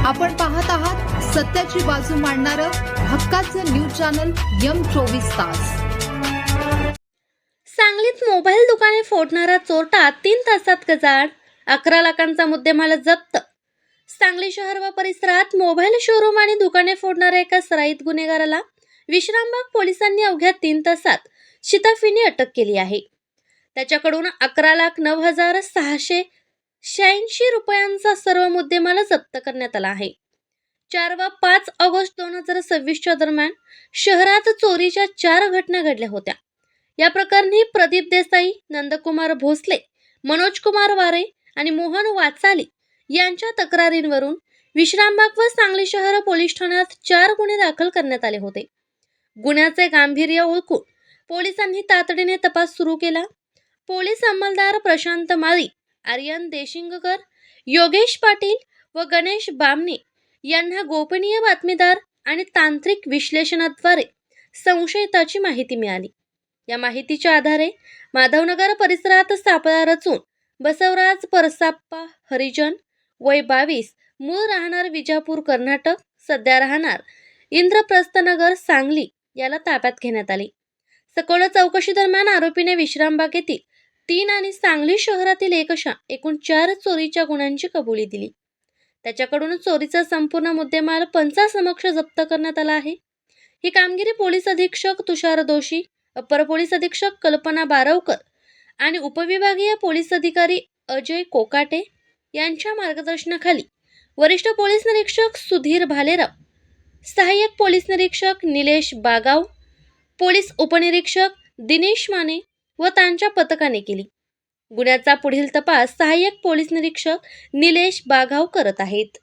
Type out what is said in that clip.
आपण पाहत आहात सत्याची बाजू मांडणारं हक्काचं न्यूज चॅनल M24 तास। सांगलीत मोबाईल दुकाने फोडणारा चोरटा 3 तासात गजाआड, 11 लाखांचा मुद्देमाल जप्त। सांगली शहर व परिसरात मोबाईल शोरूम आणि दुकाने फोडणाऱ्या एका सराईत गुन्हेगाराला विश्रामबाग पोलिसांनी अवघ्या 3 तासात शिताफीने अटक केली आहे। त्याच्याकडून 11,09,686 रुपयांचा सर्व मुद्देमाल जप्त करण्यात आला आहे। 4 व 5 ऑगस्ट 2026 दरम्यान शहरात चोरीच्या 4 घटना घडल्या होत्या। या प्रकरणी प्रदीप देसाई, नंदकुमार भोसले, मनोज कुमार वारे आणि मोहन वाचाली यांच्या तक्रारींवरून विश्रामबाग व सांगली शहर पोलीस ठाण्यात 4 गुन्हे दाखल करण्यात आले होते। गुन्ह्याचे गांभीर्य ओळखून पोलिसांनी तातडीने तपास सुरू केला। पोलीस अंमलदार प्रशांत माळी, आर्यन देशिंगकर, योगेश पाटील व गणेश बामणे यांना गोपनीय बातमीदार आणि तांत्रिक विश्लेषणाद्वारे संशयिताची माहिती मिळाली। या माहितीच्या आधारे माधवनगर परिसरात सापळा रचून बसवराज परसाप्पा हरिजन, वय 22, मूळ राहणार विजापूर कर्नाटक, सध्या राहणार इंद्रप्रस्थनगर सांगली याला ताब्यात घेण्यात आले। सखोल चौकशी दरम्यान आरोपीने विश्रामबाग येथील 3 आणि सांगली शहरातील अशा एकूण 4 चोरीच्या गुन्ह्यांची कबुली दिली। त्याच्याकडून चोरीचा संपूर्ण मुद्देमाल पंचासमक्ष जप्त करण्यात आला आहे। ही कामगिरी पोलीस अधीक्षक तुषार दोशी, अपर पोलीस अधीक्षक कल्पना बारवकर आणि उपविभागीय पोलीस अधिकारी अजय कोकाटे यांच्या मार्गदर्शनाखाली वरिष्ठ पोलीस निरीक्षक सुधीर भालेराव, सहाय्यक पोलीस निरीक्षक निलेश बागाव, पोलीस उपनिरीक्षक दिनेश माने व त्यांच्या पथकाने केली। गुन्ह्याचा पुढील तपास सहाय्यक पोलीस निरीक्षक निलेश बागाव करत आहेत।